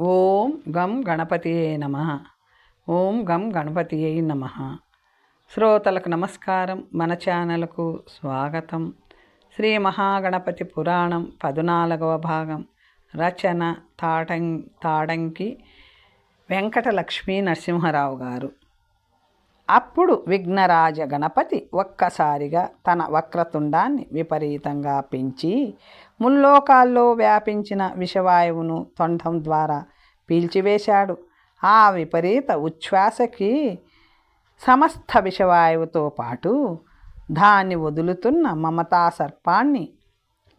ఓం గం గణపతియే నమః. ఓం గం గణపతియే నమః. శ్రోతలకు నమస్కారం. మన ఛానల్కు స్వాగతం. శ్రీ మహాగణపతి పురాణం 14వ భాగం. రచన తాడంకి వెంకట లక్ష్మీ నరసింహారావు గారు. అప్పుడు విఘ్నరాజ గణపతి ఒక్కసారిగా తన వక్రతుండాన్ని విపరీతంగా పెంచి ముల్లోకాల్లో వ్యాపించిన విషవాయువును తొండం ద్వారా పీల్చివేశాడు. ఆ విపరీత ఉచ్ఛ్వాసకి సమస్త విషవాయువుతో పాటు దాన్ని వదులుతున్న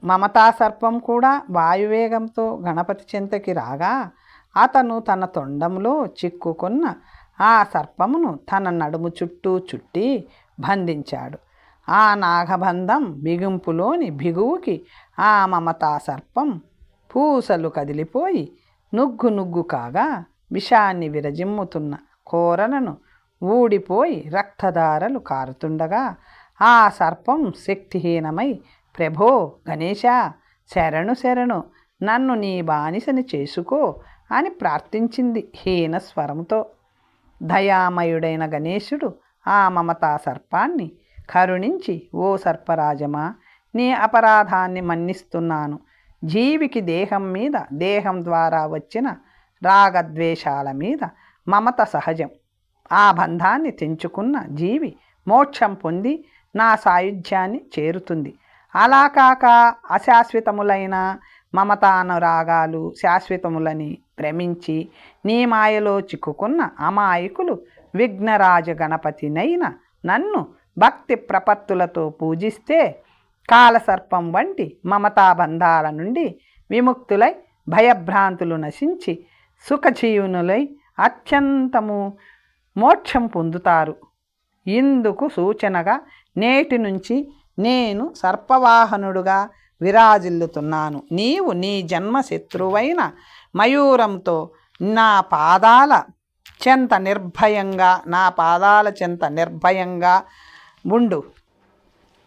మమతాసర్పం కూడా వాయువేగంతో గణపతి చెంతకి రాగా అతను తన తొండంలో చిక్కుకున్న ఆ సర్పమును తన నడుము చుట్టూ చుట్టి బంధించాడు. ఆ నాగబంధం బిగింపులోని బిగువుకి ఆ మమతా సర్పం పూసలు కదిలిపోయి నుగ్గు కాగా విషాన్ని విరజిమ్ముతున్న కోరలను ఊడిపోయి రక్తధారలు కారుతుండగా ఆ సర్పం శక్తిహీనమై, ప్రభో గణేశ, శరణు నన్ను నీ బానిసని చేసుకో అని ప్రార్థించింది హీన స్వరంతో. దయామయుడైన గణేశుడు ఆ మమతా సర్పాన్ని కరుణించి, ఓ సర్పరాజమా, నీ అపరాధాన్ని మన్నిస్తున్నాను. జీవికి దేహం ద్వారా వచ్చిన రాగద్వేషాల మీద మమత సహజం. ఆ బంధాన్ని తెంచుకున్న జీవి మోక్షం పొంది నా సాయుధ్యాన్ని చేరుతుంది. అలా కాక అశాశ్వతములైన మమతానురాగాలు శాశ్వతములని భ్రమించి నీ మాయలో చిక్కుకున్న అమాయకులు విఘ్నరాజ గణపతినైన నన్ను భక్తి ప్రపత్తులతో పూజిస్తే కాలసర్పం వంటి మమతాబంధాల నుండి విముక్తులై భయభ్రాంతులు నశించి సుఖజీవునులై అత్యంతము మోక్షం పొందుతారు. ఇందుకు సూచనగా నేటి నుంచి నేను సర్పవాహనుడుగా విరాజిల్లుతున్నాను. నీవు నీ జన్మశత్రువైన మయూరంతో నా పాదాల చెంత నిర్భయంగా ఉండు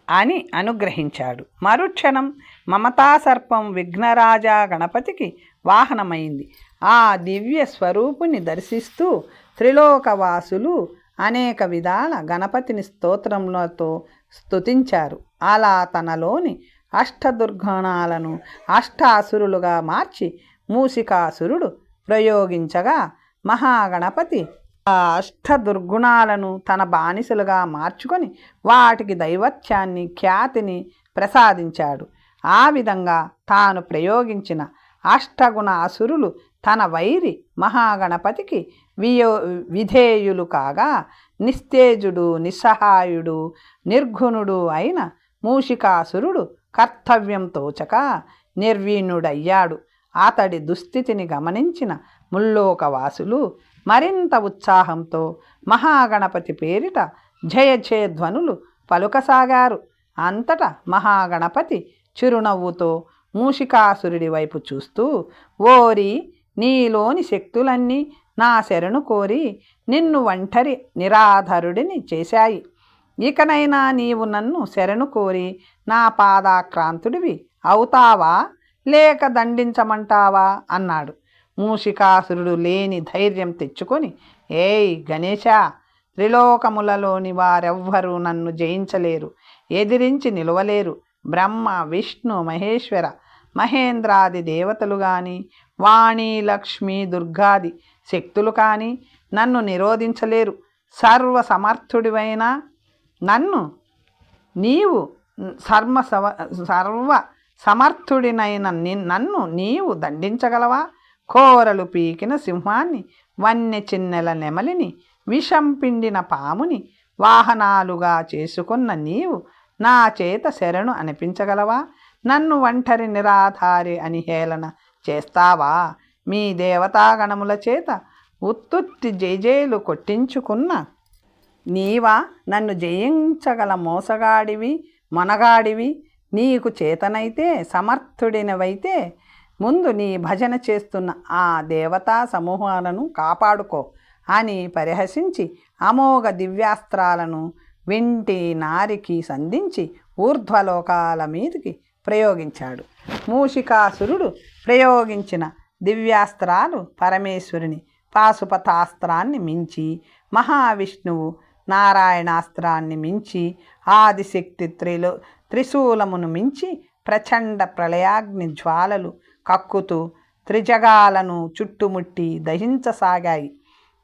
అని అనుగ్రహించాడు. మరుక్షణం మమతాసర్పం విఘ్నరాజ గణపతికి వాహనమైంది. ఆ దివ్య స్వరూపుని దర్శిస్తూ త్రిలోకవాసులు అనేక విధాల గణపతిని స్తోత్రములతో స్తుతించారు. అలా తనలోని అష్టదుర్గుణాలను అష్టాసురులుగా మార్చి మూషికాసురుడు ప్రయోగించగా మహాగణపతి ఆ అష్టదుర్గుణాలను తన బానిసలుగా మార్చుకొని వాటికి దైవత్యాన్ని ఖ్యాతిని ప్రసాదించాడు. ఆ విధంగా తాను ప్రయోగించిన అష్టగుణ అసురులు తన వైరి మహాగణపతికి విధేయులు కాగా నిస్తేజుడు, నిస్సహాయుడు, నిర్గుణుడు అయిన మూషికాసురుడు కర్తవ్యం తోచక నిర్వీణుడయ్యాడు. అతడి దుస్థితిని గమనించిన ముల్లోకవాసులు మరింత ఉత్సాహంతో మహాగణపతి పేరిట జయధ్వనులు పలుకసాగారు. అంతటా మహాగణపతి చిరునవ్వుతో మూషికాసురుడి వైపు చూస్తూ, ఓరి, నీలోని శక్తులన్నీ నా శరణు కోరి నిన్ను ఒంటరి నిరాధరుడిని చేశాయి. ఇకనైనా నీవు నన్ను శరణు కోరి నా పాదాక్రాంతుడివి అవుతావా లేక దండించమంటావా అన్నాడు. మూషికాసురుడు లేని ధైర్యం తెచ్చుకొని, ఏయ్ గణేశ, త్రిలోకములలోని వారెవ్వరూ నన్ను జయించలేరు, ఎదిరించి నిలవలేరు. బ్రహ్మ, విష్ణు, మహేశ్వర, మహేంద్రాది దేవతలు కానీ, వాణి, లక్ష్మి, దుర్గాది శక్తులు కానీ నన్ను నిరోధించలేరు. సర్వసమర్థుడివైన నన్ను నీవు సర్వసమర్థుడినైన నన్ను నీవు దండించగలవా? కోరలు పీకిన సింహాన్ని, వన్య చిన్నెల నెమలిని, విషం పిండిన పాముని వాహనాలుగా చేసుకున్న నీవు నా చేత శరణు అనిపించగలవా? నన్ను ఒంటరి నిరాధారి అని హేళన చేస్తావా? మీ దేవతాగణముల చేత ఉత్తుత్తి జయజేలు కొట్టించుకున్న నీవా నన్ను జయించగల మోసగాడివి, మొనగాడివి? నీకు చేతనైతే, సమర్థుడినవైతే ముందు నీ భజన చేస్తున్న ఆ దేవతా సమూహాలను కాపాడుకో అని పరిహసించి అమోఘ దివ్యాస్త్రాలను వింటి నారికి సంధించి ఊర్ధ్వలోకాల మీదికి ప్రయోగించాడు. మూషికాసురుడు ప్రయోగించిన దివ్యాస్త్రాలు పరమేశ్వరుని పాశుపతాస్త్రాన్ని మించి, మహావిష్ణువు నారాయణాస్త్రాన్ని మించి, ఆదిశక్తి త్రిశూలమును మించి ప్రచండ ప్రళయాగ్ని జ్వాలలు కక్కుతూ త్రిజగాలను చుట్టుముట్టి దహించసాగాయి.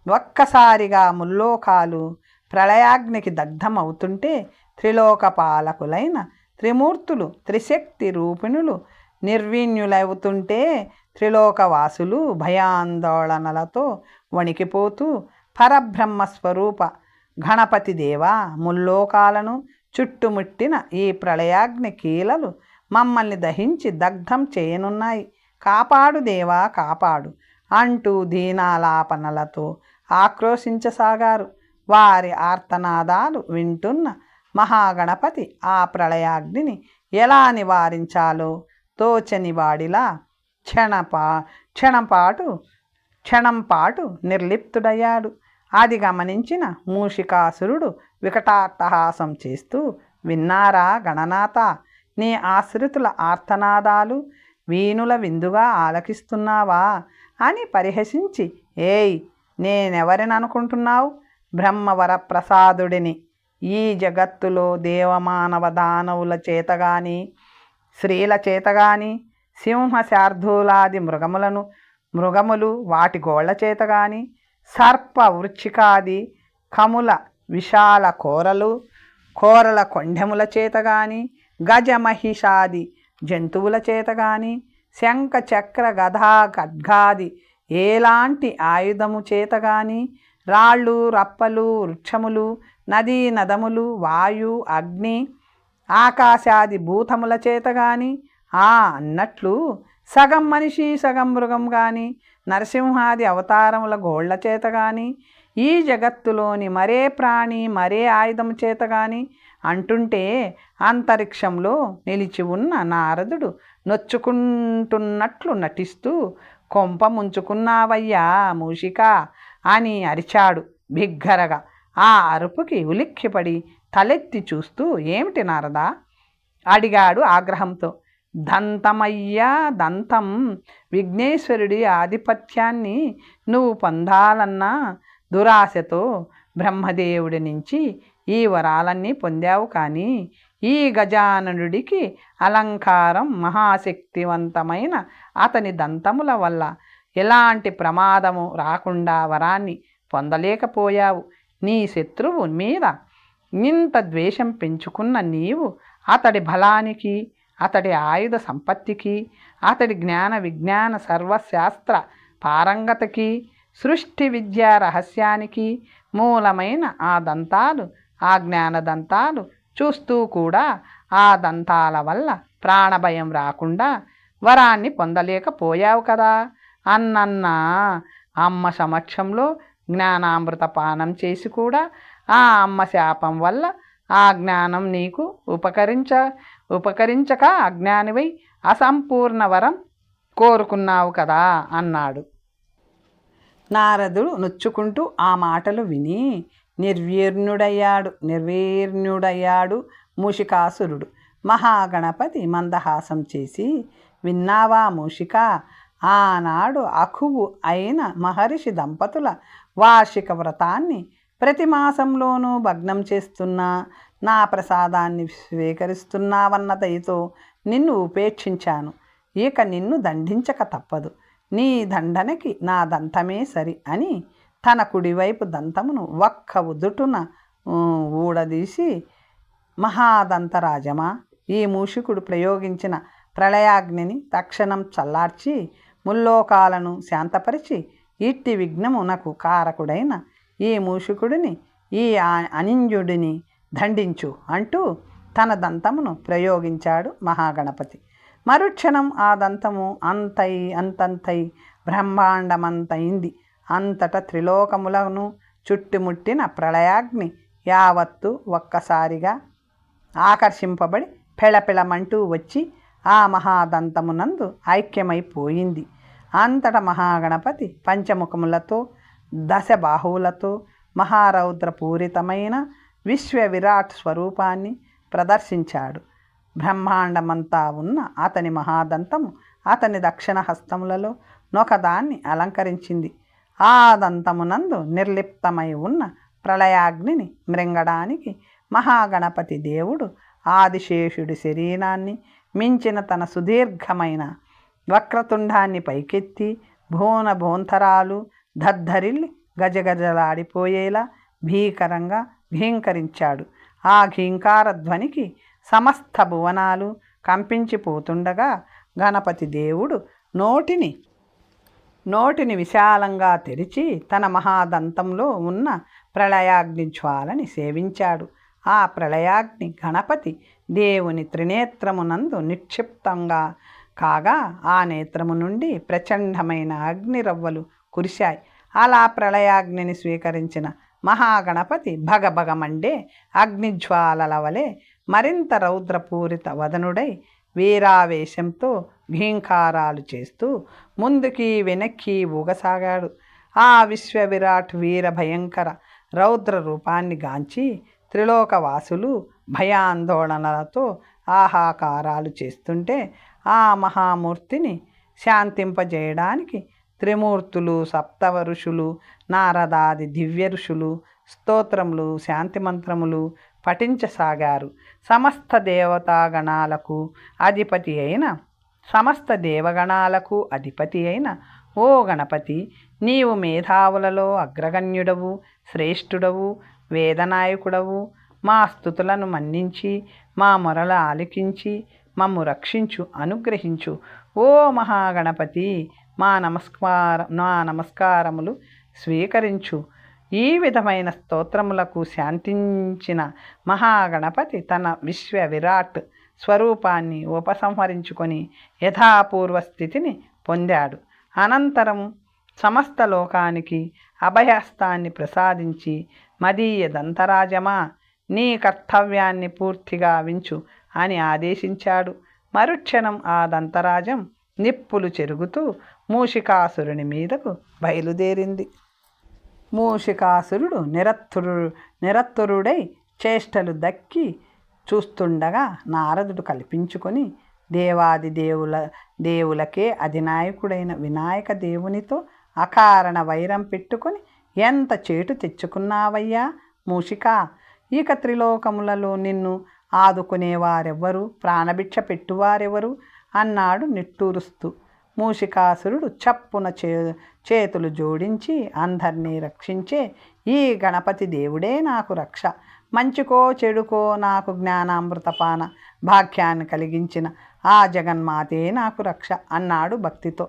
ఒక్కసారిగా ముల్లోకాలు ప్రళయాగ్నికి దగ్ధమవుతుంటే త్రిలోకపాలకులైన త్రిమూర్తులు త్రిశక్తి రూపిణులు నిర్విణ్యులవుతుంటే త్రిలోకవాసులు భయాందోళనలతో వణికిపోతూ పరబ్రహ్మస్వరూప గణపతి దేవా, ముల్లోకాలను చుట్టుముట్టిన ఈ ప్రళయాగ్ని కీలలు మమ్మల్ని దహించి దగ్ధం చేయనున్నాయి, కాపాడు దేవా కాపాడు అంటూ దీనాలాపనలతో ఆక్రోశించసాగారు. వారి ఆర్తనాదాలు వింటున్న మహాగణపతి ఆ ప్రళయాగ్నిని ఎలా నివారించాలో తోచని వాడిలా క్షణంపాటు నిర్లిప్తుడయ్యాడు. అది గమనించిన మూషికాసురుడు వికటాట్టహాసం చేస్తూ, విన్నారా గణనాథ, నీ ఆశ్రితుల ఆర్తనాదాలు వీణుల విందుగా ఆలకిస్తున్నావా అని పరిహసించి, ఏయ్ నేనెవరిననుకుంటున్నావు? బ్రహ్మవరప్రసాదుడిని. ఈ జగత్తులో దేవమానవ దానవుల చేతగాని స్త్రీల చేతగాని సింహశార్ధూలాది మృగములు వాటి గోళ్ల చేతగాని సర్ప వృచ్చికాది కముల విశాల కోరల కొండెముల చేతగాని గజమహిషాది జంతువుల చేతగాని శంఖ చక్ర గదా ఖడ్గాది ఏలాంటి ఆయుధము చేతగాని రాళ్ళు రప్పలు వృక్షములు నదీ నదములు వాయు అగ్ని ఆకాశాది భూతముల చేతగాని అన్నట్లు సగం మనిషి సగం మృగం గాని నరసింహాది అవతారముల గోళ్ల చేత గాని ఈ జగత్తులోని మరే ప్రాణి మరే ఆయుధము చేత గాని అంటుంటే అంతరిక్షంలో నిలిచి ఉన్న నారదుడు నొచ్చుకుంటున్నట్లు నటిస్తూ, కొంప ముంచుకున్నావయ్యా మూషిక అని అరిచాడు బిగ్గరగా. ఆ అరుపుకి ఉలిక్కిపడి తలెత్తి చూస్తూ, ఏమిటి నారదా అడిగాడు ఆగ్రహంతో. దంతమయ్యా దంతం, విఘ్నేశ్వరుడి ఆధిపత్యాన్ని నువ్వు పొందాలన్న దురాశతో బ్రహ్మదేవుడి నుంచి ఈ వరాలన్నీ పొందావు. కానీ ఈ గజాననుడికి అలంకారం మహాశక్తివంతమైన అతని దంతముల వల్ల ఎలాంటి ప్రమాదము రాకుండా వరాన్ని పొందలేకపోయావు. నీ శత్రువు మీద ఇంత ద్వేషం పెంచుకున్న నీవు అతడి బలానికి, అతడి ఆయుధ సంపత్తికి, అతడి జ్ఞాన విజ్ఞాన సర్వశాస్త్ర పారంగతకి, సృష్టి విద్యా రహస్యానికి మూలమైన ఆ దంతాలు, ఆ జ్ఞానదంతాలు చూస్తూ కూడా ఆ దంతాల వల్ల ప్రాణభయం రాకుండా వరాన్ని పొందలేకపోయావు కదా అన్న అమ్మ సమక్షంలో జ్ఞానామృత పానం చేసి కూడా ఆ అమ్మ శాపం వల్ల ఆ జ్ఞానం నీకు ఉపకరించక అజ్ఞానివై అసంపూర్ణ వరం కోరుకున్నావు కదా అన్నాడు. నారదుడు నొచ్చుకుంటూ ఆ మాటలు విని నిర్వీర్ణుడయ్యాడు మూషికాసురుడు. మహాగణపతి మందహాసం చేసి, విన్నావా మూషిక, ఆనాడు అఖువు అయిన మహర్షి దంపతుల వార్షిక వ్రతాన్ని ప్రతి మాసంలోనూ భగ్నం చేస్తున్నా నా ప్రసాదాన్ని స్వీకరిస్తున్నావన్న దయతో నిన్ను ఉపేక్షించాను. ఇక నిన్ను దండించక తప్పదు. నీ దండనకి నా దంతమే సరి అని తన కుడివైపు దంతమును ఒక్క ఉదుటున ఊడదీసి, మహాదంతరాజమా, ఈ మూషికుడు ప్రయోగించిన ప్రళయాగ్నిని తక్షణం చల్లార్చి ముల్లోకాలను శాంతపరిచి ఇట్టి విఘ్నమునకు కారకుడైన ఈ మూషికుడిని, ఈ అనింద్యుడిని దండించు అంటూ తన దంతమును ప్రయోగించాడు మహాగణపతి. మరుక్షణం ఆ దంతము అంతంతై బ్రహ్మాండమంతైంది. అంతటా త్రిలోకములను చుట్టుముట్టిన ప్రళయాగ్ని యావత్తు ఒక్కసారిగా ఆకర్షింపబడి పెళపెళమంటూ వచ్చి ఆ మహాదంతమునందు ఐక్యమైపోయింది. అంతట మహాగణపతి పంచముఖములతో 10 బాహువులతో మహారౌద్రపూరితమైన విశ్వవిరాట్ స్వరూపాన్ని ప్రదర్శించాడు. బ్రహ్మాండమంతా ఉన్న అతని మహాదంతము అతని దక్షిణ హస్తములలో నొకదాన్ని అలంకరించింది. ఆ దంతమునందు నిర్లిప్తమై ఉన్న ప్రళయాగ్నిని మృంగడానికి మహాగణపతి దేవుడు ఆదిశేషుడి శరీరాన్ని మించిన తన సుదీర్ఘమైన వక్రతుండాన్ని పైకెత్తి భూంతరాలు దద్దరిల్లి గజగజలాడిపోయేలా భీకరంగా ఘీంకరించాడు. ఆ ఘీంకార ధ్వనికి సమస్త భువనాలు కంపించిపోతుండగా గణపతి దేవుడు నోటిని విశాలంగా తెరిచి తన మహాదంతంలో ఉన్న ప్రళయాగ్ని జ్వాలని సేవించాడు. ఆ ప్రళయాగ్ని గణపతి దేవుని త్రినేత్రమునందు నిక్షిప్తంగా కాగా ఆ నేత్రము నుండి ప్రచండమైన అగ్నిరవ్వలు కురిశాయి. అలా ప్రళయాగ్నిని స్వీకరించిన మహాగణపతి భగభగమండే అగ్నిజ్వాలల వలె మరింత రౌద్రపూరిత వదనుడై వీరావేశంతో ఘీంకారాలు చేస్తూ ముందుకి వెనక్కి ఊగసాగాడు. ఆ విశ్వవిరాట్ వీర భయంకర రౌద్ర రూపాన్ని గాంచి త్రిలోకవాసులు భయాందోళనలతో ఆహాకారాలు చేస్తుంటే ఆ మహామూర్తిని శాంతింపజేయడానికి త్రిమూర్తులు, సప్తవ ఋషులు, నారదాది దివ్య ఋషులు స్తోత్రములు, శాంతిమంత్రములు పఠించసాగారు. సమస్త దేవగణాలకు అధిపతి అయిన ఓ గణపతి, నీవు మేధావులలో అగ్రగణ్యుడవు, శ్రేష్ఠుడవు, వేదనాయకుడవు. మా స్తుతులను మన్నించి మా మొరల ఆలికించి మమ్ము రక్షించు, అనుగ్రహించు. ఓ మహాగణపతి, మా నమస్కారములు స్వీకరించు. ఈ విధమైన స్తోత్రములకు శాంతించిన మహాగణపతి తన విశ్వవిరాట్ స్వరూపాన్ని ఉపసంహరించుకొని యథాపూర్వ స్థితిని పొందాడు. అనంతరం సమస్త లోకానికి అభయహస్తాన్ని ప్రసాదించి, మదీయ దంతరాజమా, నీ కర్తవ్యాన్ని పూర్తిగా వించు అని ఆదేశించాడు. మరుక్షణం ఆ దంతరాజం నిప్పులు చెరుగుతూ మూషికాసురుని మీదకు బయలుదేరింది. మూషికాసురుడు నిరత్తురుడై చేష్టలు దక్కి చూస్తుండగా నారదుడు కల్పించుకొని దేవులకే అధినాయకుడైన వినాయక దేవునితో అకారణ వైరం పెట్టుకొని ఎంత చేటు తెచ్చుకున్నావయ్యా మూషికా, ఇక త్రిలోకములలో నిన్ను ఆదుకునేవారెవ్వరు, ప్రాణభిక్ష పెట్టువారెవరు అన్నాడు నిట్టూరుస్తూ. మూషికాసురుడు చప్పున చేతులు జోడించి అందరినీ రక్షించే ఈ గణపతి దేవుడే నాకు రక్ష, మంచికో చెడుకో నాకు జ్ఞానామృతపాన భాగ్యాన్ని కలిగించిన ఆ జగన్మాతే నాకు రక్ష అన్నాడు భక్తితో.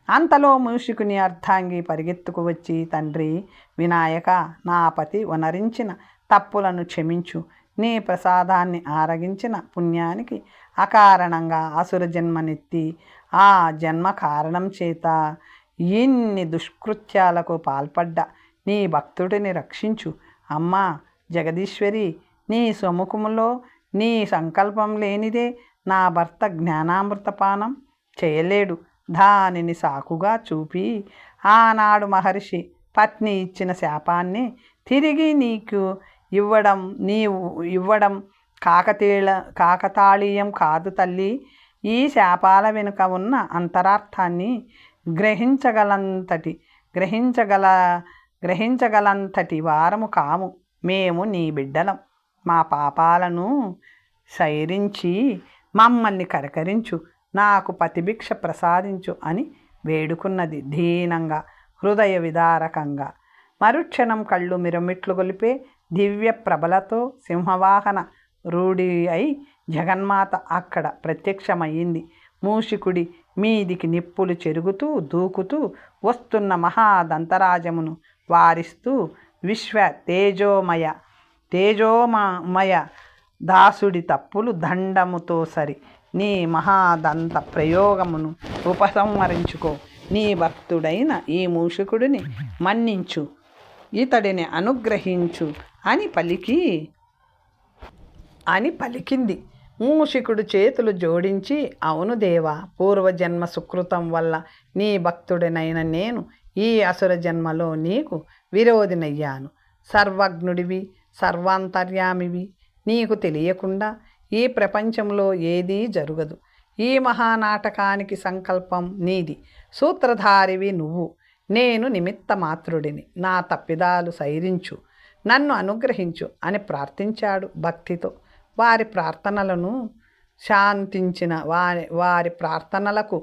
అంతలో మూషికుని అర్ధాంగి పరిగెత్తుకు వచ్చి, తండ్రి వినాయక, నా పతి వనరించిన తప్పులను క్షమించు. నీ ప్రసాదాన్ని ఆరగించిన పుణ్యానికి అకారణంగా అసుర జన్మనెత్తి ఆ జన్మ కారణం చేత ఇన్ని దుష్కృత్యాలకు పాల్పడ్డ నీ భక్తుడిని రక్షించు. అమ్మా జగదీశ్వరి, నీ సముఖములో నీ సంకల్పం లేనిదే నా భర్త జ్ఞానామృతపానం చేయలేడు. దానిని సాకుగా చూపి ఆనాడు మహర్షి పత్ని ఇచ్చిన శాపాన్ని తిరిగి నీకు ఇవ్వడం కాకతాళీయం కాదు తల్లి. ఈ శాపాల వెనుక ఉన్న అంతరార్థాన్ని గ్రహించగలంతటి వారము కాము మేము నీ బిడ్డలం. మా పాపాలను సైరించి మమ్మల్ని కరకరించు, నాకు పతిభిక్ష ప్రసాదించు అని వేడుకున్నది దీనంగా, హృదయ విదారకంగా. మరుక్షణం కళ్ళు మిరమిట్లు గొలిపే దివ్య ప్రభలతో సింహవాహన రూఢి అయి జగన్మాత అక్కడ ప్రత్యక్షమయ్యింది. మూషికుడి మీదికి నిప్పులు చెరుగుతూ దూకుతూ వస్తున్న మహాదంతరాజమును వారిస్తూ విశ్వ తేజోమయ దాసుడి తప్పులు దండముతో సరి నీ మహాదంత ప్రయోగమును ఉపసంహరించుకో. నీ భక్తుడైన ఈ మూషికుడిని మన్నించు, ఇతడిని అనుగ్రహించు అని పలికింది. మూషికుడు చేతులు జోడించి, అవును దేవా, పూర్వజన్మ సుకృతం వల్ల నీ భక్తుడినైన నేను ఈ అసుర జన్మలో నీకు విరోధినయ్యాను. సర్వజ్ఞుడివి, సర్వాంతర్యామివి, నీకు తెలియకుండా ఈ ప్రపంచంలో ఏదీ జరగదు. ఈ మహానాటకానికి సంకల్పం నీది, సూత్రధారివి నువ్వు. నేను నిమిత్త మాత్రుడిని. నా తప్పిదాలు సైరించు, నన్ను అనుగ్రహించు అని ప్రార్థించాడు భక్తితో. వారి ప్రార్థనలను శాంతించిన వారి ప్రార్థనలకు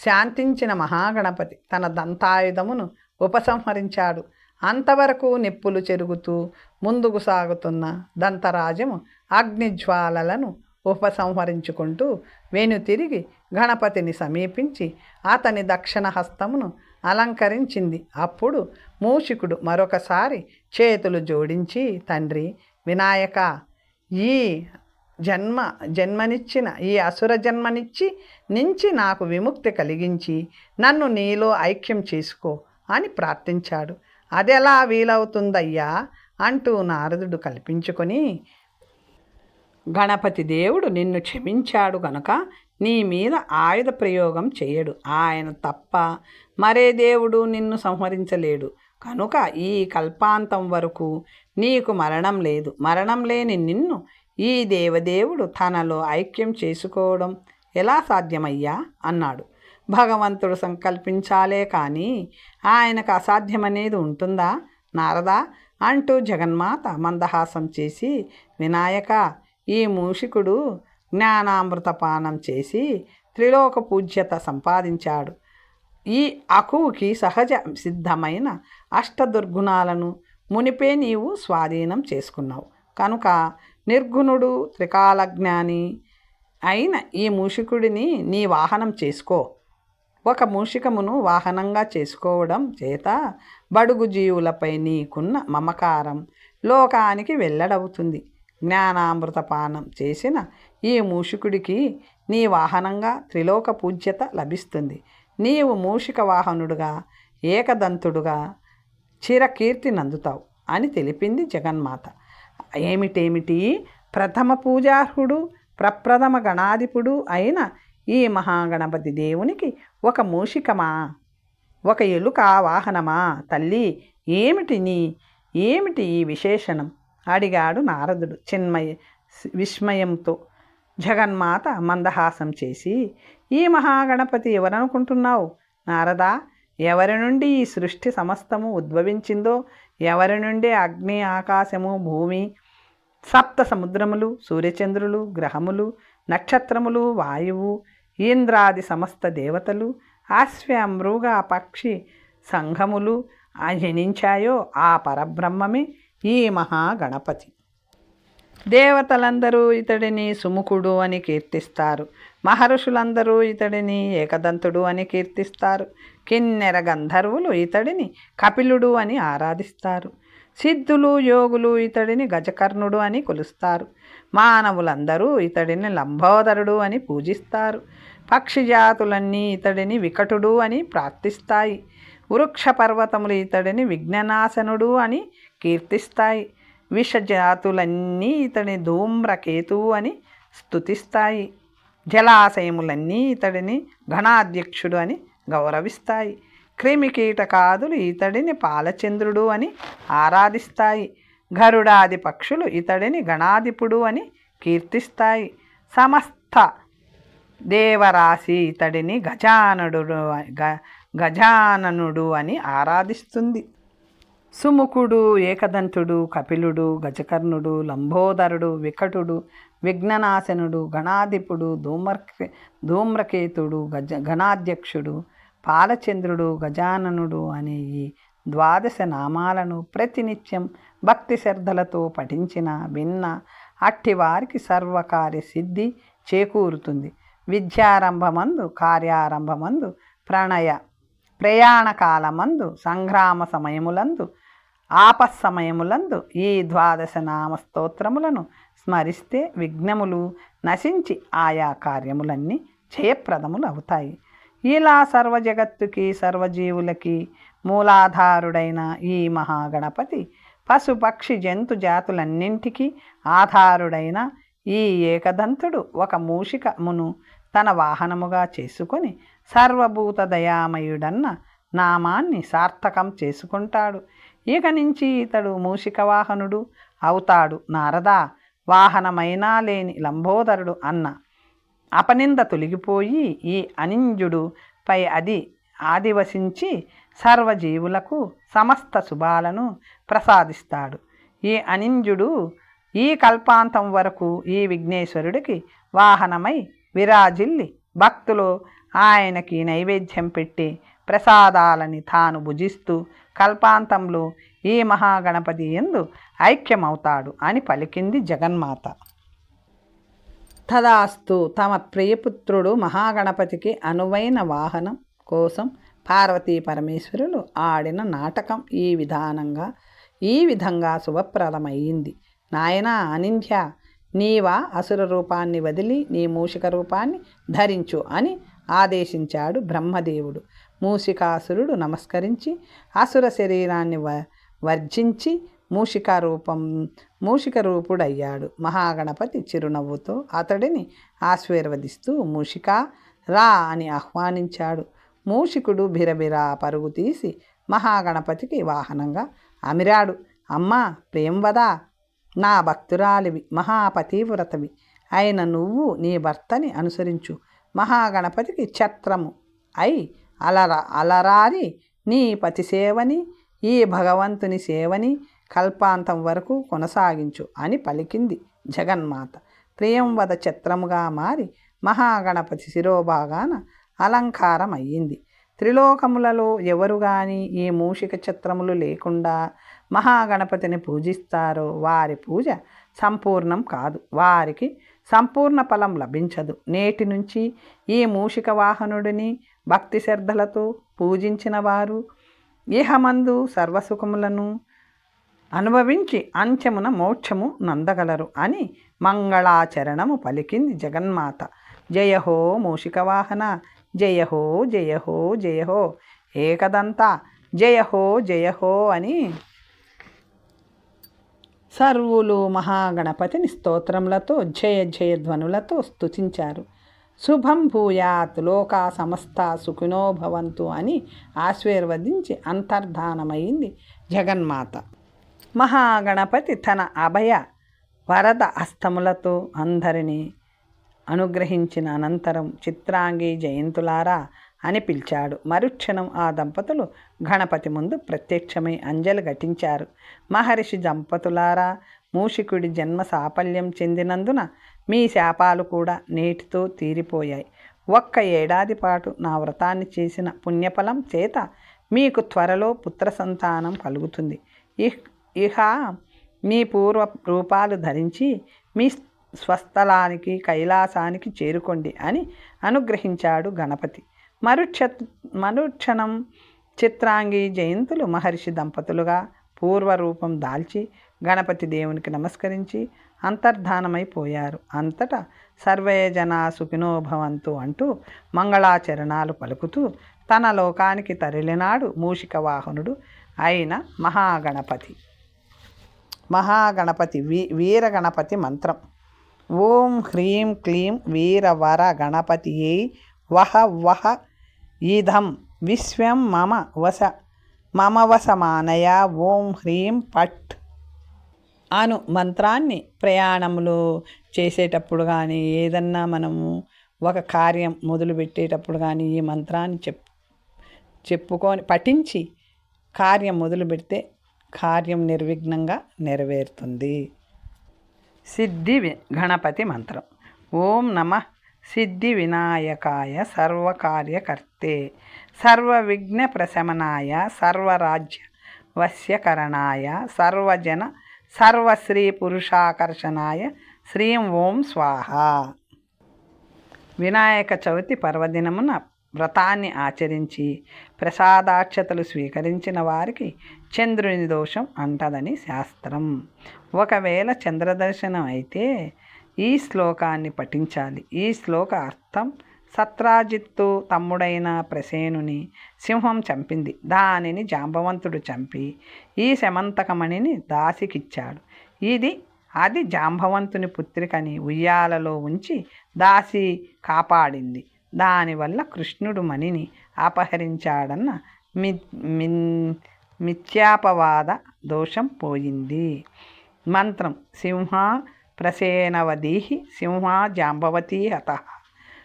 శాంతించిన మహాగణపతి తన దంతాయుధమును ఉపసంహరించాడు. అంతవరకు నిప్పులు చెరుగుతూ ముందుకు సాగుతున్న దంతరాజము అగ్నిజ్వాలలను ఉపసంహరించుకుంటూ వెనుతిరిగి గణపతిని సమీపించి అతని దక్షిణ హస్తమును అలంకరించింది. అప్పుడు మూషికుడు మరొకసారి చేతులు జోడించి, తండ్రి వినాయక, ఈ జన్మనిచ్చిన ఈ అసుర జన్మనిచ్చి నుంచి నాకు విముక్తి కలిగించి నన్ను నీలో ఐక్యం చేసుకో అని ప్రార్థించాడు. అదెలా వీలవుతుందయ్యా అంటూ నారదుడు కల్పించుకొని, గణపతి దేవుడు నిన్ను క్షమించాడు గనుక నీ మీద ఆయుధ ప్రయోగం చేయడు. ఆయన తప్ప మరే దేవుడు నిన్ను సంహరించలేడు. కనుక ఈ కల్పాంతం వరకు నీకు మరణం లేదు. మరణం లేని నిన్ను ఈ దేవదేవుడు తనలో ఐక్యం చేసుకోవడం ఎలా సాధ్యమయ్యా అన్నాడు. భగవంతుడు సంకల్పించాలే కానీ ఆయనకు అసాధ్యమనేది ఉంటుందా నారదా అంటూ జగన్మాత మందహాసం చేసి, వినాయక, ఈ మూషికుడు జ్ఞానామృతపానం చేసి త్రిలోక పూజ్యత సంపాదించాడు. ఈ అకువుకి సహజ సిద్ధమైన అష్టదుర్గుణాలను మునిపే నీవు స్వాధీనం చేసుకున్నావు. కనుక నిర్గుణుడు త్రికాలజ్ఞాని అయిన ఈ మూషికుడిని నీ వాహనం చేసుకో. ఒక మూషికమును వాహనంగా చేసుకోవడం చేత బడుగు జీవులపై నీకున్న మమకారం లోకానికి వెల్లడవుతుంది. జ్ఞానామృతపానం చేసిన ఈ మూషికుడికి నీ వాహనంగా త్రిలోక పూజ్యత లభిస్తుంది. నీవు మూషిక వాహనుడుగా ఏకదంతుడుగా చిరకీర్తి నందుతావు అని తెలిపింది జగన్మాత. ఏమిటేమిటి? ప్రథమ పూజార్హుడు ప్రప్రథమ గణాధిపుడు అయిన ఈ మహాగణపతి దేవునికి ఒక మూషికమా, ఒక ఎలుక వాహనమా? తల్లి, ఏమిటి ఈ విశేషణం అడిగాడు నారదుడు విస్మయంతో. జగన్మాత మందహాసం చేసి, ఈ మహాగణపతి ఎవరనుకుంటున్నావు నారదా? ఎవరి నుండి ఈ సృష్టి సమస్తము ఉద్భవించిందో, ఎవరి నుండి అగ్ని, ఆకాశము, భూమి, సప్త సముద్రములు, సూర్యచంద్రులు, గ్రహములు, నక్షత్రములు, వాయువు, ఇంద్రాది సమస్త దేవతలు, అశ్వ, మృగ, పక్షి సంఘములు జనించాయో ఆ పరబ్రహ్మమే ఈ మహాగణపతి. దేవతలందరూ ఇతడిని సుముఖుడు అని కీర్తిస్తారు. మహర్షులందరూ ఇతడిని ఏకదంతుడు అని కీర్తిస్తారు. కిన్నెర గంధర్వులు ఇతడిని కపిలుడు అని ఆరాధిస్తారు. సిద్ధులు, యోగులు ఇతడిని గజకర్ణుడు అని కొలుస్తారు. మానవులందరూ ఇతడిని లంబోదరుడు అని పూజిస్తారు. పక్షి జాతులన్నీ ఇతడిని వికటుడు అని ప్రార్థిస్తాయి. వృక్ష పర్వతములు ఇతడిని విఘ్ననాశనుడు అని కీర్తిస్తాయి. విషజాతులన్నీ ఇతడిని ధూమ్రకేతువు అని స్తుతిస్తాయి. జలాశయములన్నీ ఇతడిని గణాధ్యక్షుడు అని గౌరవిస్తాయి. క్రిమికీటకాదులు ఇతడిని పాలచంద్రుడు అని ఆరాధిస్తాయి. గరుడాది పక్షులు ఇతడిని గణాధిపుడు అని కీర్తిస్తాయి. సమస్త దేవరాశి ఇతడిని గజాననుడు అని ఆరాధిస్తుంది. సుముఖుడు, ఏకదంతుడు, కపిలుడు, గజకర్ణుడు, లంబోదరుడు, వికటుడు, విఘ్ననాశనుడు, గణాధిపుడు, ధూమ్రకేతుడు, గణాధ్యక్షుడు, పాలచంద్రుడు, గజాననుడు అనే ఈ 12 నామాలను ప్రతినిత్యం భక్తి శ్రద్ధలతో పఠించిన విన్న అట్టివారికి సర్వకార్య సిద్ధి చేకూరుతుంది. విద్యారంభమందు, కార్యారంభమందు, ప్రయాణ కాలమందు, సంగ్రామ సమయములందు, ఆపస్సమయములందు ఈ 12 నామ స్తోత్రములను స్మరిస్తే విఘ్నములు నశించి ఆయా కార్యములన్నీ జయప్రదములు అవుతాయి. ఇలా సర్వజగత్తుకి, సర్వజీవులకి మూలాధారుడైన ఈ మహాగణపతి పశుపక్షి జంతు జాతులన్నింటికీ ఆధారుడైన ఈ ఏకదంతుడు ఒక మూషికమును తన వాహనముగా చేసుకొని సర్వభూత దయామయుడన్న నామాన్ని సార్థకం చేసుకుంటాడు. ఇక నుంచి ఇతడు మూషిక వాహనుడు అవుతాడు. నారదా, వాహనమైనా లేని లంబోదరుడు అన్న అపనింద తొలగిపోయి ఈ అనింజుడు పై ఆదివసించి సర్వజీవులకు సమస్త శుభాలను ప్రసాదిస్తాడు. ఈ అనింజుడు ఈ కల్పాంతం వరకు ఈ విఘ్నేశ్వరుడికి వాహనమై విరాజిల్లి భక్తులు ఆయనకి నైవేద్యం పెట్టి ప్రసాదాలని తాను భుజిస్తూ కల్పాంతంలో ఈ మహాగణపతి యందు ఐక్యమవుతాడు అని పలికింది జగన్మాత. తదాస్తు. తమ ప్రియపుత్రుడు మహాగణపతికి అనువైన వాహనం కోసం పార్వతీ పరమేశ్వరులు ఆడిన నాటకం ఈ విధంగా శుభప్రదమయ్యింది. నాయనా అనింద్య, నీవా అసుర రూపాన్ని వదిలి నీ మూషిక రూపాన్ని ధరించు అని ఆదేశించాడు బ్రహ్మదేవుడు. మూషికాసురుడు నమస్కరించి అసుర శరీరాన్ని వర్జించి మూషిక రూపుడయ్యాడు. మహాగణపతి చిరునవ్వుతో అతడిని ఆశీర్వదిస్తూ మూషికా రా అని ఆహ్వానించాడు. మూషికుడు బిరబిరా పరుగు తీసి మహాగణపతికి వాహనంగా అమిరాడు. అమ్మా ప్రియంవదా, నా భక్తురాలివి, మహాపతివ్రతవి అయిన నువ్వు నీ భర్తని అనుసరించు. మహాగణపతికి ఛత్రము అయి అలరారి నీ పతి సేవని, ఈ భగవంతుని సేవని కల్పాంతం వరకు కొనసాగించు అని పలికింది జగన్మాత. ప్రియంవద ఛత్రముగా మారి మహాగణపతి శిరోభాగాన అలంకారం అయ్యింది. త్రిలోకములలో ఎవరు గాని ఈ మూషిక ఛత్రములు లేకుండా మహాగణపతిని పూజిస్తారో వారి పూజ సంపూర్ణం కాదు, వారికి సంపూర్ణ ఫలం లభించదు. నేటి నుంచి ఈ మూషిక వాహనుడిని భక్తి శ్రద్ధలతో పూజించిన వారు ఇహమందు సర్వసుఖములను అనుభవించి అంత్యమున మోక్షము నందగలరు అని మంగళాచరణము పలికింది జగన్మాత. జయహో మూషికవాహన, జయహో జయహో జయహో ఏకదంత, జయహో జయహో అని సర్వులు మహాగణపతిని స్తోత్రములతో జయ జయ ధ్వనులతో స్తుతించారు. శుభం భూయాత్, లోకా సమస్త సుఖినో భవంతు అని ఆశీర్వదించి అంతర్ధానమైంది జగన్మాత. మహాగణపతి తన అభయ వరద హస్తములతో అందరినీ అనుగ్రహించిన అనంతరం చిత్రాంగి జయంతులారా అని పిలిచాడు. మరుక్షణం ఆ దంపతులు గణపతి ముందు ప్రత్యక్షమై అంజలి ఘటించారు. మహర్షి దంపతులారా, మూషికుడి జన్మ సాఫల్యం చెందినందున మీ శాపాలు కూడా నేటితో తీరిపోయాయి. 1 ఏడాది పాటు నా వ్రతాన్ని చేసిన పుణ్యఫలం చేత మీకు త్వరలో పుత్ర సంతానం కలుగుతుంది. ఇహ మీ పూర్వ రూపాలు ధరించి మీ స్వస్థలానికి కైలాసానికి చేరుకోండి అని అనుగ్రహించాడు గణపతి. మరుక్షణం చిత్రాంగి జయంతులు మహర్షి దంపతులుగా పూర్వరూపం దాల్చి గణపతి దేవునికి నమస్కరించి అంతర్ధానమైపోయారు. అంతటా సర్వే జనా సుఖినో భవంతు అంటూ మంగళాచరణాలు పలుకుతూ తన లోకానికి తరలినాడు మూషిక వాహనుడు అయిన మహాగణపతి. వీరగణపతి మంత్రం. ఓం హ్రీం క్లీం వీరవర గణపతియై వహ వహ ఈధం విశ్వం మమ వశమానయ. ఓం హ్రీం పట్ అను మంత్రాన్ని ప్రయాణములు చేసేటప్పుడు కానీ ఏదన్నా మనము ఒక కార్యం మొదలుపెట్టేటప్పుడు కానీ ఈ మంత్రాన్ని చెప్పుకొని పఠించి కార్యం మొదలు పెడితే కార్యం నిర్విఘ్నంగా నెరవేరుతుంది. సిద్ధి గణపతి మంత్రం. ఓం నమః సిద్ధి వినాయకాయ సర్వకార్యకర్తే సర్వవిఘ్న ప్రశమనాయ సర్వరాజ్య వశ్యకరణాయ సర్వజన సర్వశ్రీ పురుషాకర్షణాయ శ్రీం ఓం స్వాహ. వినాయక చవితి పర్వదినమున వ్రతాన్ని ఆచరించి ప్రసాదాక్షతలు స్వీకరించిన వారికి చంద్రుని దోషం అంటదని శాస్త్రం. ఒకవేళ చంద్రదర్శనం అయితే ఈ శ్లోకాన్ని పఠించాలి. ఈ శ్లోక అర్థం: సత్రాజిత్తు తమ్ముడైన ప్రసేనుని సింహం చంపింది. దానిని జాంబవంతుడు చంపి ఈ శమంతకమణిని దాసికిచ్చాడు. అది జాంబవంతుని పుత్రికని ఉయ్యాలలో ఉంచి దాసి కాపాడింది. దానివల్ల కృష్ణుడు మణిని అపహరించాడన్న మిథ్యాపవాద దోషం పోయింది. మంత్రం: సింహ ప్రసేనవదీహి సింహ జాంబవతీ హతః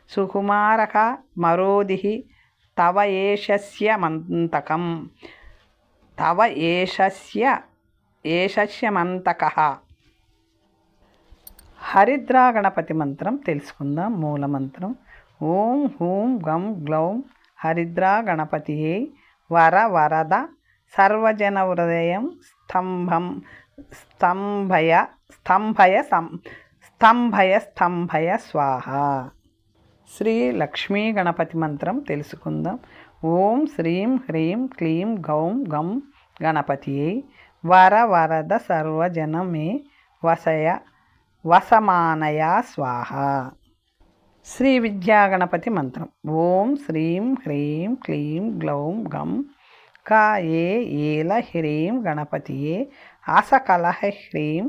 సుకుమారక మరోదిః తవ ఏషస్యమంతకం తవ ఏషస్యమంతకః. హరిద్రా గణపతి మంత్రం తెలుసుకుందాం. మూలమంత్రం ఓం హూం గం గ్లౌం హరిద్రా గణపతియే వర వరద సర్వజన హృదయం స్తంభయ స్వాహ. శ్రీ లక్ష్మీ గణపతి మంత్రం తెలుసుకుందాం. ఓం శ్రీం హ్రీం క్లీం గౌం గం గణపతియే వర వరద సర్వజన మే వసమానయా స్వాహ. శ్రీ విద్యా గణపతి మంత్రం ఓం శ్రీం హ్రీం క్లీం గ్లౌం గం ఏ ఏల హ్రీం గణపతియే అసకలహ హ్రీం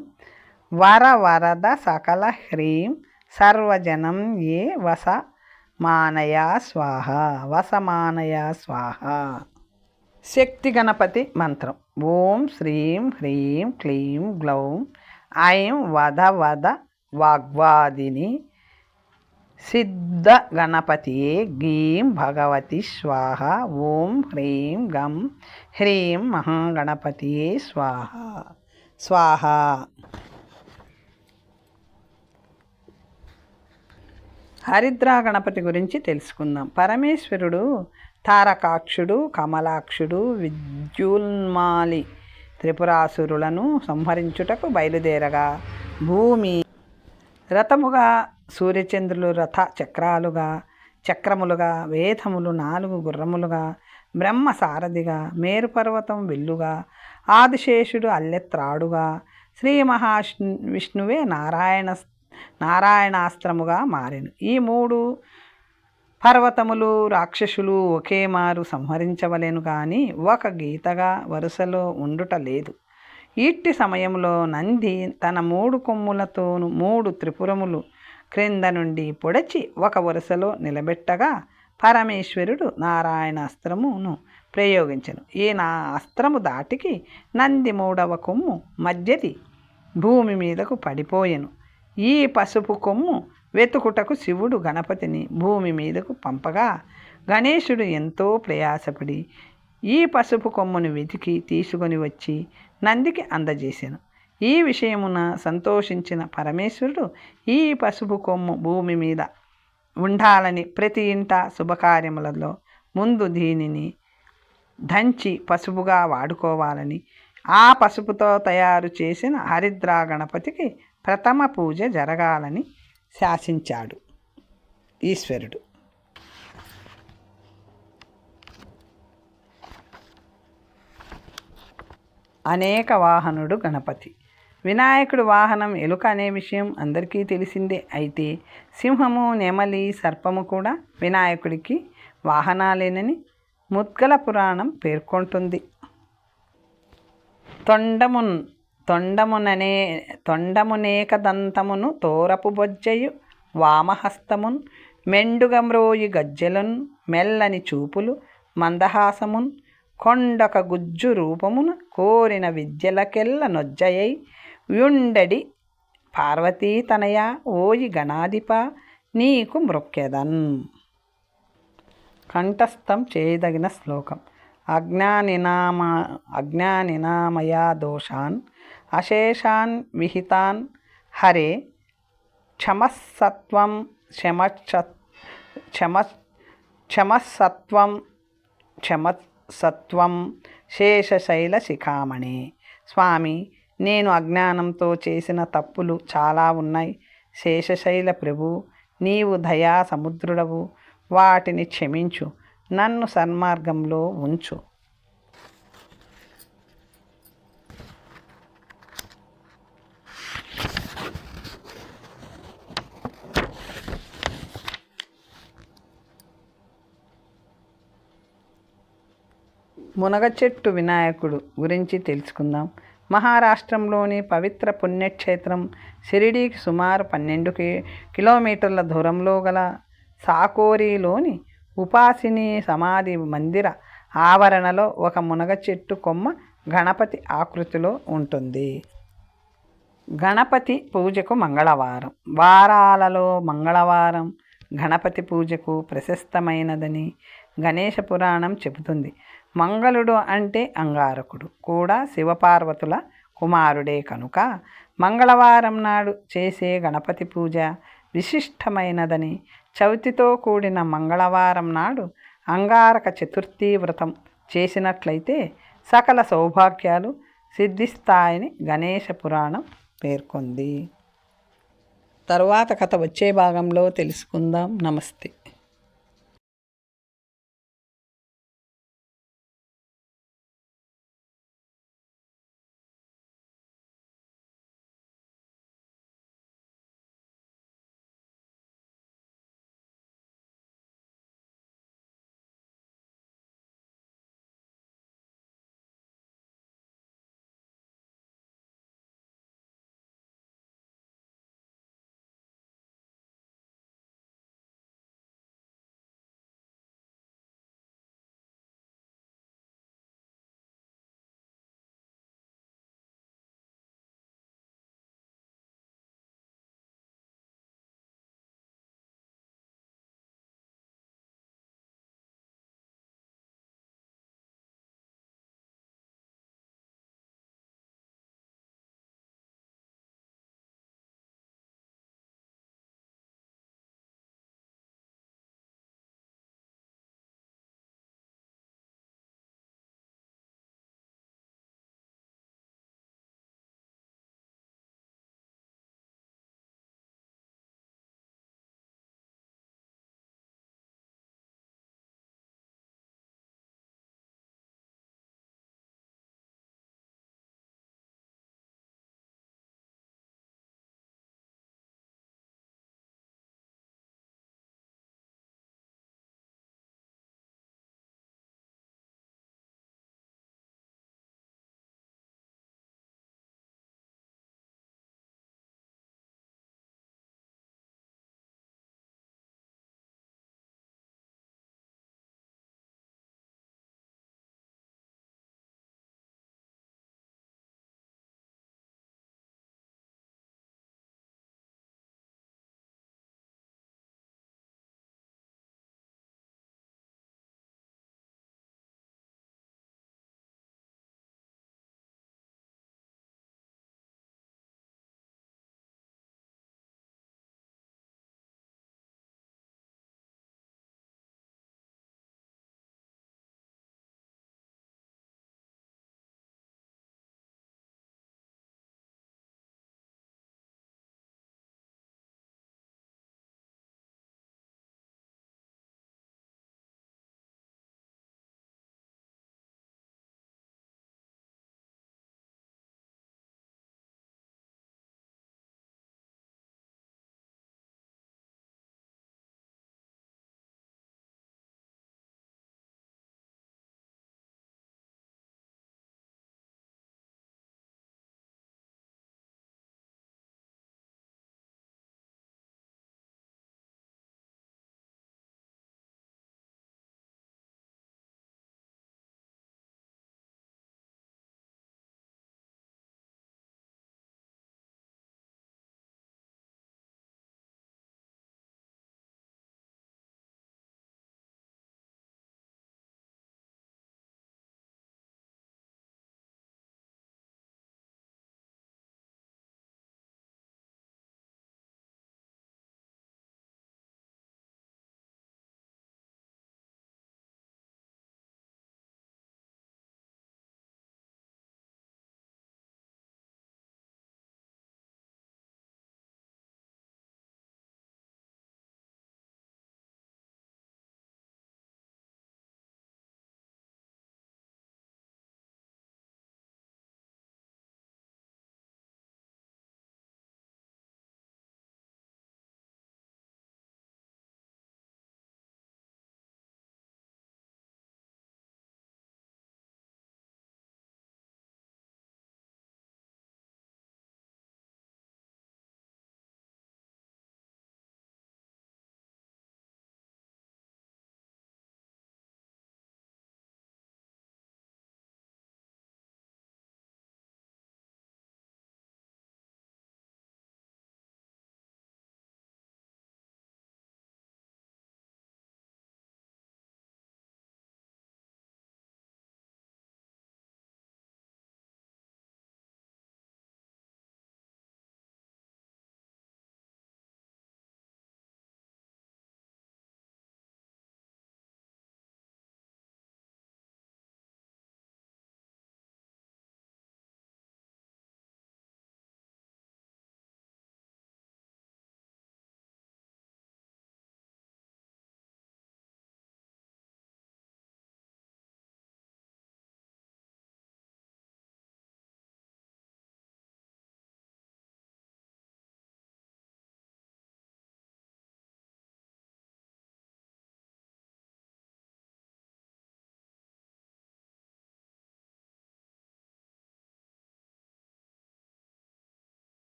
వర వరద సకల హ్రీం సర్వజనం ఏ వసమానయా స్వాహ. శక్తి గణపతి మంత్రం ఓం శ్రీం హ్రీం క్లీం గ్లౌం ఐం వద వద వాగ్వాదిని సిద్ధ గణపతియే గీం భగవతి స్వాహ. ఓం హ్రీం గం హ్రీం మహాగణపతియే స్వాహ. హరిద్రా గణపతి గురించి తెలుసుకుందాం. పరమేశ్వరుడు తారకాక్షుడు, కమలాక్షుడు, విద్యున్మాలి త్రిపురాసురులను సంహరించుటకు బయలుదేరగా భూమి రథముగా, సూర్యచంద్రులు రథ చక్రములుగా, వేదములు 4 గుర్రములుగా, బ్రహ్మ సారథిగా, మేరుపర్వతం విల్లుగా, ఆదిశేషుడు అల్లెత్రాడుగా, శ్రీ మహావిష్ణువే నారాయణాస్త్రముగా మారెను. ఈ 3 పర్వతములు రాక్షసులు ఒకే మారు సంహరించవలెను కానీ ఒక గీతగా వరుసలో ఉండుట లేదు. ఇట్టి సమయంలో నంది తన 3 కొమ్ములతోనూ 3 త్రిపురములు క్రింద నుండి పొడచి ఒక వరుసలో నిలబెట్టగా పరమేశ్వరుడు నారాయణాస్త్రమును ప్రయోగించెను. ఈ అస్త్రము దాటికి నంది 3వ కొమ్ము మధ్యది భూమి మీదకు పడిపోయెను. ఈ పసుపు కొమ్ము వెతుకుటకు శివుడు గణపతిని భూమి మీదకు పంపగా గణేశుడు ఎంతో ప్రయాసపడి ఈ పసుపు కొమ్మును వెతికి తీసుకొని వచ్చి నందికి అందజేసెను. ఈ విషయమున సంతోషించిన పరమేశ్వరుడు ఈ పసుపు కొమ్ము భూమి మీద ఉండాలని ప్రతి ఇంట శుభకార్యములలో ముందు దీనిని దంచి పసుపుగా వాడుకోవాలని ఆ పసుపుతో తయారు చేసిన హరిద్రా గణపతికి ప్రథమ పూజ జరగాలని శాసించాడు ఈశ్వరుడు. అనేక వాహనుడు గణపతి. వినాయకుడు వాహనం ఎలుక అనే విషయం అందరికీ తెలిసిందే. అయితే సింహము, నెమలి, సర్పము కూడా వినాయకుడికి వాహనాలేనని ముద్గల పురాణం పేర్కొంటుంది. తొండమునేకదంతమును తోరపు బొజ్జయు వామహస్తమున్ మెండుగమ్రోయి గజ్జెలున్ మెల్లని చూపులు మందహాసమున్ కొండక గుజ్జు రూపమున కోరిన విద్యలకెల్ల నొజ్జయై యుండడి పార్వతీతనయ ఓయి గణాధిప నీకు మృక్కెదన్. కంఠస్థం చేయదగిన శ్లోకం. అజ్ఞానినామయా దోషాన్ అశేషాన్ విహితాన్ హరే క్షమసత్వం శేషశైల శిఖామణి. స్వామి, నేను అజ్ఞానంతో చేసిన తప్పులు చాలా ఉన్నాయి. శేషశైల ప్రభు, నీవు దయా సముద్రుడవు, వాటిని క్షమించు, నన్ను సన్మార్గంలో ఉంచు. మునగ చెట్టు వినాయకుడు గురించి తెలుసుకుందాం. మహారాష్ట్రంలోని పవిత్ర పుణ్యక్షేత్రం షిరిడీకి సుమారు 12 కిలోమీటర్ల దూరంలో గల సాకోరీలోని ఉపాసిని సమాధి మందిర ఆవరణలో ఒక మునగ చెట్టు కొమ్మ గణపతి ఆకృతిలో ఉంటుంది. గణపతి పూజకు మంగళవారం. వారాలలో మంగళవారం గణపతి పూజకు ప్రశస్తమైనదని గణేశ పురాణం చెబుతుంది. మంగళుడు అంటే అంగారకుడు కూడా శివపార్వతుల కుమారుడే కనుక మంగళవారం నాడు చేసే గణపతి పూజ విశిష్టమైనదని, చవితితో కూడిన మంగళవారం నాడు అంగారక చతుర్థి వ్రతం చేసినట్లయితే సకల సౌభాగ్యాలు సిద్ధిస్తాయని గణేశ పురాణం పేర్కొంది. తరువాత కథ వచ్చే భాగంలో తెలుసుకుందాం. నమస్తే.